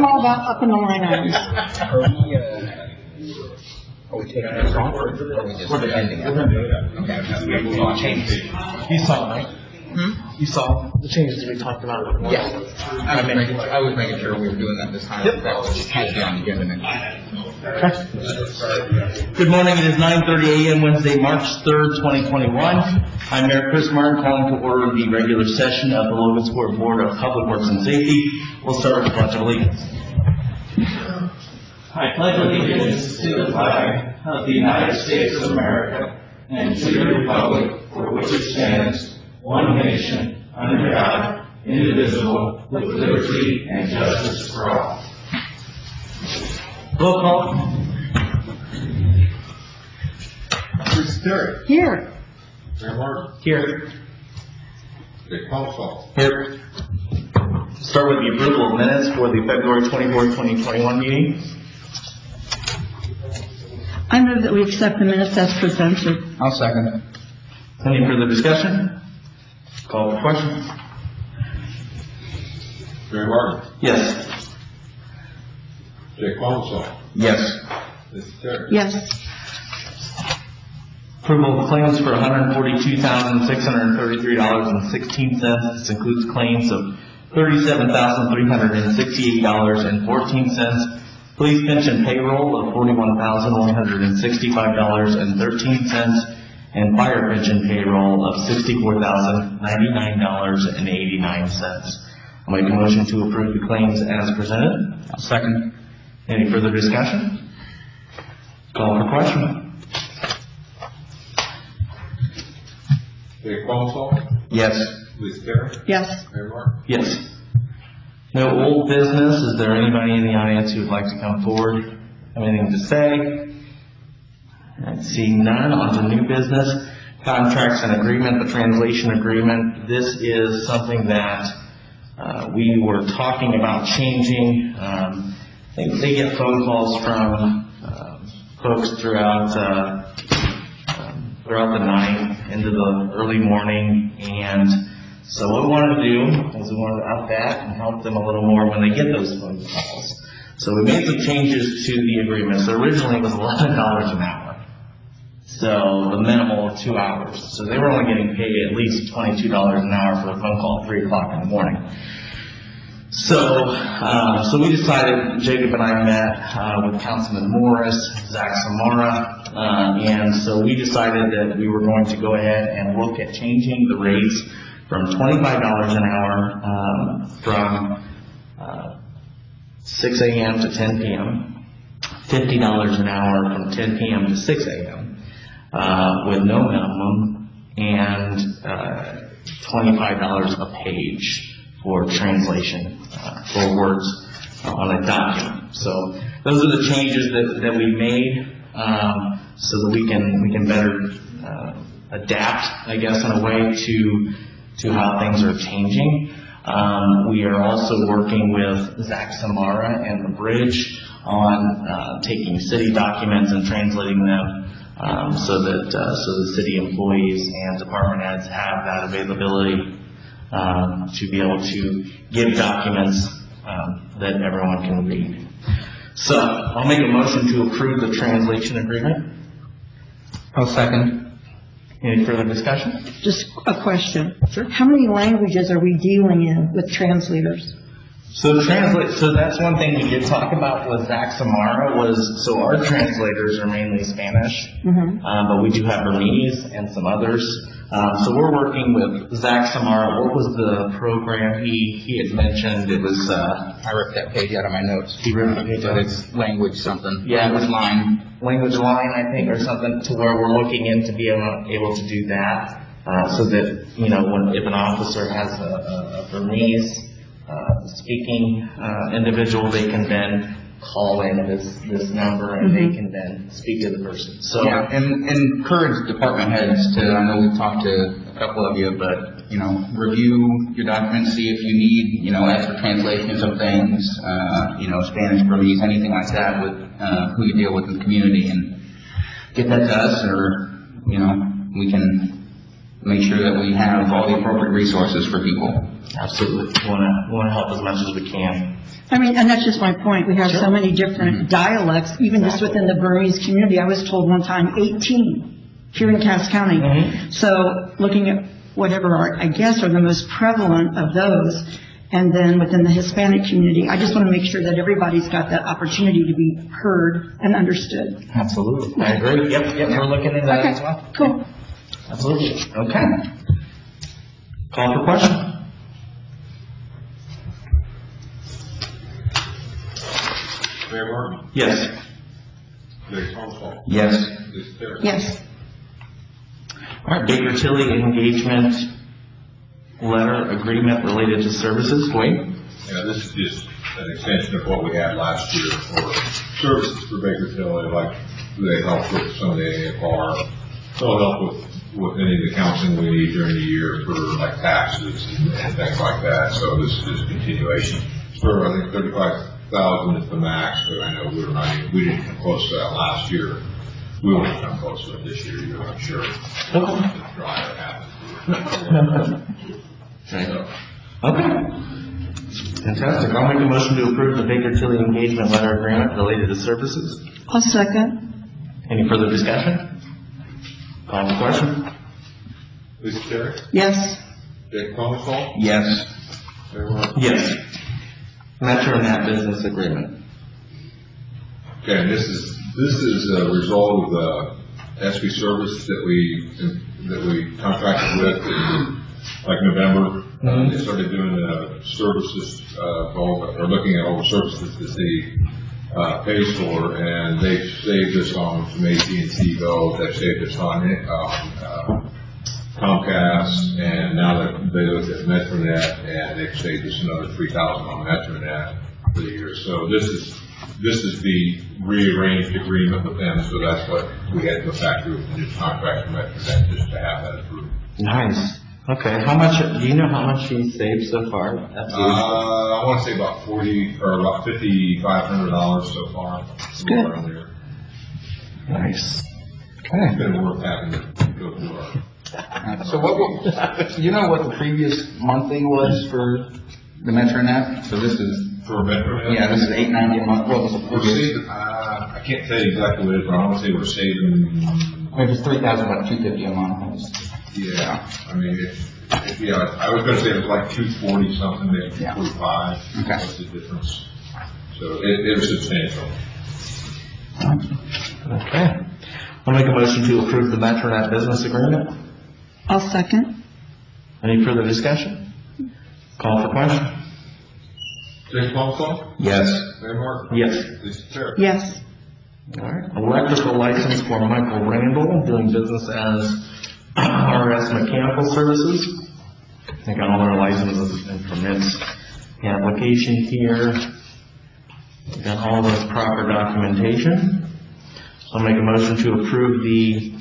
I'm all about up in the line items. Are we taking this off, or are we just ending it? Okay, we'll move on. You saw, right? You saw the changes we talked about before? Yeah. I was making sure we were doing that this time. Yep. That was had to be on the agenda next. Okay. Good morning. It is 9:30 a.m. Wednesday, March 3rd, 2021. I'm Mayor Chris Martin calling to order the regular session of the Logansport Board of Public Works and Safety. We'll start with the Pledge of Allegiance. I pledge allegiance to the flag of the United States of America and to the republic for which it stands, one nation, under God, indivisible, with liberty and justice for all. Roll call. Mr. Terry. Here. Mayor Martin. Here. Dick Paulson. Here. Start with the approval of minutes for the February 24th, 2021 meeting. I move that we accept the minutes as presented. I'll second. Any further discussion? Call for question. Mayor Martin. Yes. Dick Paulson. Yes. Mr. Terry. Yes. Approval of claims for $142,633.16. This includes claims of $37,368.14. Police pension payroll of $41,165.13. And fire pension payroll of $64,099.89. I'll make a motion to approve the claims as presented. I'll second. Any further discussion? Call for question. Dick Paulson. Yes. Mr. Terry. Yes. Mayor Martin. Yes. No old business. Is there anybody in the audience who would like to come forward? Have anything to say? Seeing none, on to new business. Contracts and agreement, the translation agreement. This is something that we were talking about changing. They get phone calls from folks throughout the night into the early morning, and so what we wanted to do is we wanted to up that and help them a little more when they get those phone calls. So we made some changes to the agreement. So originally it was $11 an hour. So the minimal of 2 hours. So they were only getting paid at least $22 an hour for a phone call at 3 o'clock in the morning. So we decided, Jacob and I met with Councilman Morris, Zach Samara, and so we decided that we were going to go ahead and look at changing the rates from $25 an hour from 6 a.m. to 10 p.m., $50 an hour from 10 p.m. to 6 a.m., with no minimum, and $25 a page for translation for words on a document. So those are the changes that we made so that we can better adapt, I guess, in a way to how things are changing. We are also working with Zach Samara and the Bridge on taking city documents and translating them so that the city employees and department heads have that availability to be able to give documents that everyone can read. So I'll make a motion to approve the translation agreement. I'll second. Any further discussion? Just a question. Sure. How many languages are we dealing in with translators? So that's one thing we did talk about with Zach Samara so our translators are mainly Spanish, but we do have Burmese and some others. So we're working with Zach Samara. What was the program he had mentioned? It was, I ripped that page out of my notes. he ripped the page But out. it's language something. Yeah. Language line. Language line, I think, or something, to where we're looking into being able to do that, so that, if an officer has a Burmese speaking individual, they can then call in this number and they can then speak to the person. So Yeah, and encourage department heads to, I know we've talked to a couple of you, but, review your documents, see if you need, extra translations of things, Spanish, Burmese, anything like that with who you deal with in the community, and get that to us, or, we can make sure that we have all the appropriate resources for people. Absolutely. We want to help as much as we can. I mean, and that's just my point. We have Sure. so many different dialects, even just within the Burmese community. I was told one time 18 here in Cass County. Mhm. So looking at whatever are, I guess, are the most prevalent of those, and then within the Hispanic community, I just want to make sure that everybody's got that opportunity to be heard and understood. Absolutely. I agree. Yep, we're looking into that Okay, as well. cool. Absolutely. Okay. Call for question. Mayor Martin, Yes. Jay Council, Yes. Mrs. Terry. Yes. All right, Baker Tilly engagement letter agreement related to services. Wade? Yeah, this is just an extension of what we had last year for services for Baker Tilly, like they help with some of the AFR. They'll help with any of the counseling we need during the year for like taxes and things like that. So this is just continuation. For I think 35,000 is the max, but I know we didn't come close to that last year. We won't come close to it this year, I'm sure. Okay. It's drier happens. Right. Okay. Fantastic. I'll make a motion to approve the Baker Tilly engagement letter agreement related to services. I'll second. Any further discussion? Call for question. Mrs. Terry, Yes. Jay Council, Yes. Mayor Martin. Yes. MetroNet business agreement. Okay, and this is a result of the SB service that we contracted with in like November. Mhm. They started doing the services, or looking at all the services that they pays for, and they've saved us on some AT&T Go, they've saved us on Comcast, and now that they looked at MetroNet, and they've saved us another $3,000 on MetroNet for the year. So this is the rearranged agreement with them, so that's what we had to go back to with the new contract for MetroNet, just to have that approved. Nice. Okay. How much? Do you know how much she saved so far? I want to say about about $5,500 so far. good. Around there. Nice. It's Okay. been worth having to go through our. So do you know what the previous monthly was for the MetroNet? So this is, For MetroNet? yeah, this is $8.90 a month. What was the We're previous? saving, I can't tell you exactly what it is, but I want to say we're saving, Maybe it's $3,250 a month. yeah, I mean, yeah, I was gonna say it was like 240 something, maybe Yeah. 245. Okay. What's the difference? So it was substantial. Okay. I'll make a motion to approve the MetroNet business agreement. I'll second. Any further discussion? Call for question. Jay Council, Yes. Mayor Martin. Yes. Mrs. Terry. Yes. All right. Electrical license for Michael Randall, doing business as RS Mechanical Services. They got all their licenses and permits. The application here. We got all the proper documentation. So I'll make a motion to approve the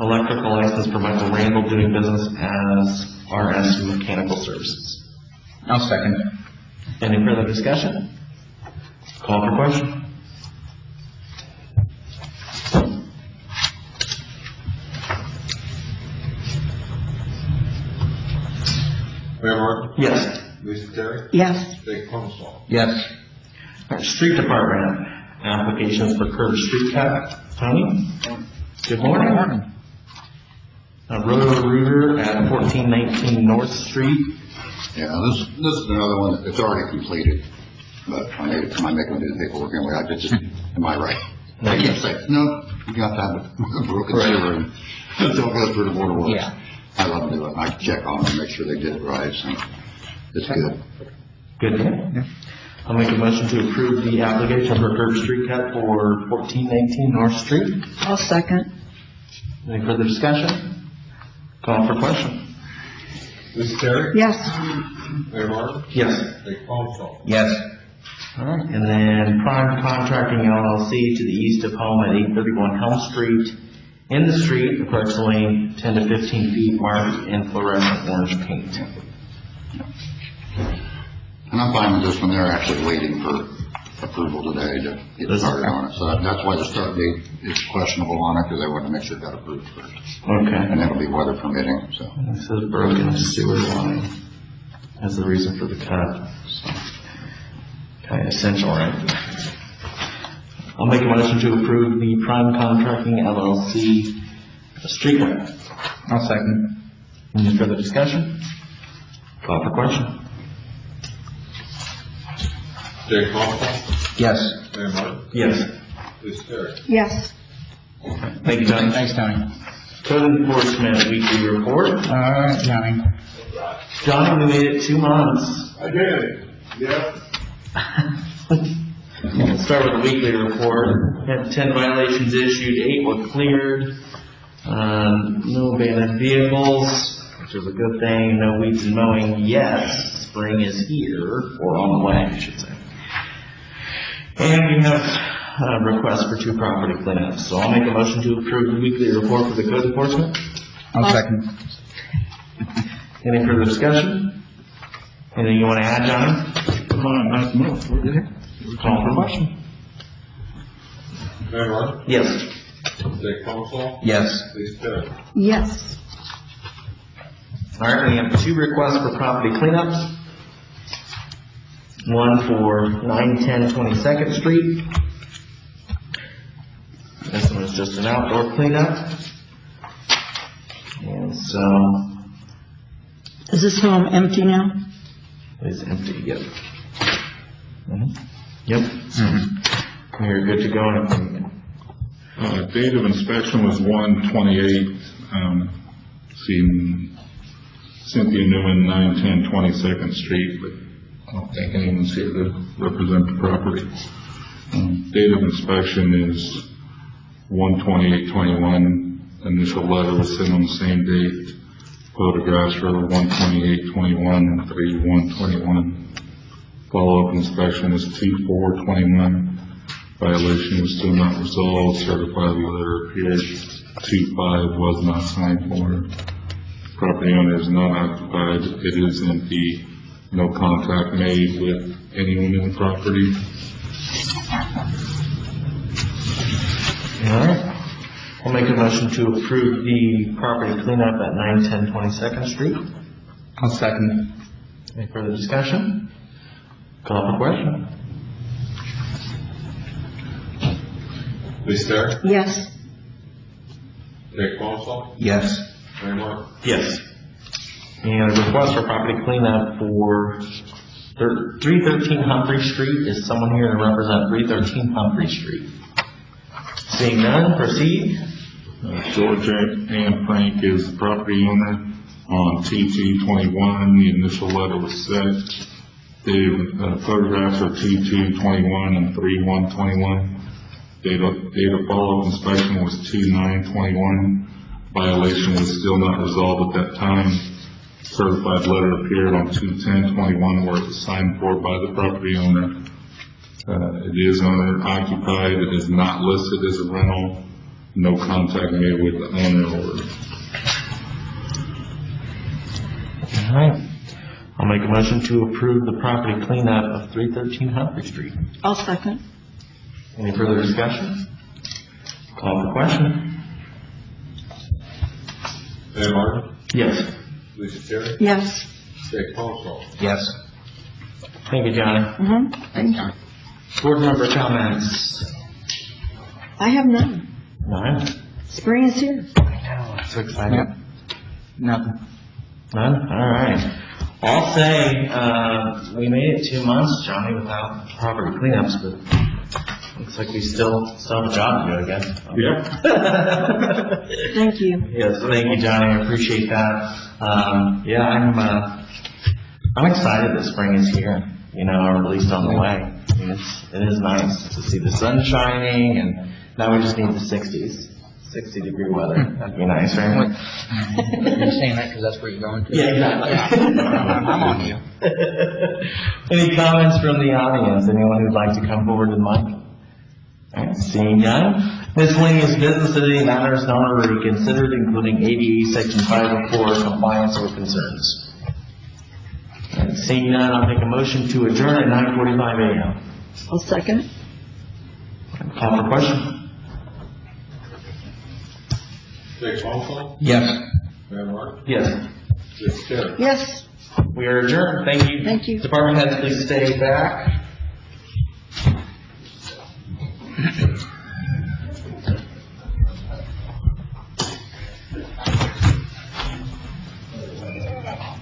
electrical license for Michael Randall, doing business as RS Mechanical Services. I'll second. Any further discussion? Call for question. Mayor Martin. Yes. Mrs. Terry. Yes. Jay Council. Yes. All right, Street Department, applications for curb street cut. Tony? Good morning. Roto-Rooter at 1419 North Street. Yeah, this is another one that's already completed, but I made it, I'm making the paperwork anyway, I just, am I right? I can't say, no, you got to have a broken sewer and until it goes through the board of works. Yeah. I love to do it, I check on them, make sure they did it right, so it's good. Good deal. I'll make a motion to approve the application for curb street cut for 1419 North Street. I'll second. Any further discussion? Call for question. Mrs. Terry. Yes. Mayor Martin. Yes. Jay Council. Yes. All right, and then Prime Contracting LLC to the east of home at 831 Helm Street. In the street, approximately 10 to 15 feet, marked in fluorescent orange paint. And I'm fine with this one, they're actually waiting for approval today to get started on it, so that's why the start date is questionable on it, because they want to make sure it got approved first. Okay. And that'll be weather permitting, so. It says broken sewer line. as the reason for the cut. So, kind of essential, right? I'll make a motion to approve the Prime Contracting LLC street cut. I'll second. Any further discussion? Call for question. Jake Paul. Yes. Sam Martin. Yes. Lisa Terry. Yes. Thank you, Johnny. Thanks, Tony. Code enforcement weekly report. All right, Johnny. Johnny, we made it 2 months. I did. Yeah. We'll start with the weekly report. Had 10 violations issued, 8 were cleared. No abandoned vehicles, which is a good thing. No weeds and mowing yet. Spring is here, or on the way, I should say. And we have a request for 2 property cleanups. So I'll make a motion to approve the weekly report for the code enforcement. I'll second. Any further discussion? Anything you want to add, Johnny? Call for question. Sam Martin. Yes. Jake Paul. Yes. Lisa Terry. Yes. All right, we have 2 requests for property cleanups. One for 910 22nd Street. This one is just an outdoor cleanup. And so Is this home empty now? it's empty, yep. Yep. We're good to go. Date of inspection was 1/28. Seen Cynthia Newman, 910 22nd Street, but I don't think anyone's here to represent the property. Date of inspection is 1/28/21. Initial letter was sent on the same date. Photographs for 1/28/21 and 3/1/21. Follow-up inspection is 2/4/21. Violation was still not resolved. Certified letter appeared. 2/5 was not signed for. Property owner is not occupied. It is empty. No contact made with anyone in the property. All right. I'll make a motion to approve the property cleanup at 910 22nd Street. I'll second. Any further discussion? Call for question. Lisa Terry. Yes. Jake Paul. Yes. Sam Martin. Yes. And a request for property cleanup for 313 Humphrey Street. Is someone here to represent 313 Humphrey Street? Seeing none, proceed. George and Frank is the property owner on T2/21. The initial letter was sent. The photographs are T2/21 and 3/1/21. Date of follow-up inspection was 2/9/21. Violation was still not resolved at that time. Certified letter appeared on 2/10/21 where it was signed for by the property owner. It is owner occupied. It is not listed as a rental. No contact made with the owner or. All right. I'll make a motion to approve the property cleanup of 313 Humphrey Street. I'll second. Any further discussion? Call for question. Sam Martin. Yes. Lisa Terry. Yes. Jake Paul. Yes. Thank you, Johnny. Thanks, Johnny. Board member comments. I have none. None. Spring is here. I know, I'm so excited. Yep. Nothing. None? All right. I'll say, we made it 2 months, Johnny, without property cleanups, but looks like we still have a job to do, I guess. Yeah. Thank you. Yes, thank you, Johnny. I appreciate that. I'm excited that spring is here, or at least on the way. I mean, it is nice to see the sun shining, and now we just need the 60s. 60-degree weather. That'd be nice, right? You're saying that because that's where you're going to? Yeah, exactly. I'm on you. Any comments from the audience? Anyone who'd like to come forward to the mic? All right, seeing none. Miscellaneous business and any matters not already considered, including ADA Section 504 compliance or concerns. All right, seeing none, I'll make a motion to adjourn at 9:45 a.m. I'll second. Call for question. Jake Paul. Yes. Sam Martin. Yes. Lisa Terry. Yes. We are adjourned. Thank you. Thank you. Department heads, please stay back.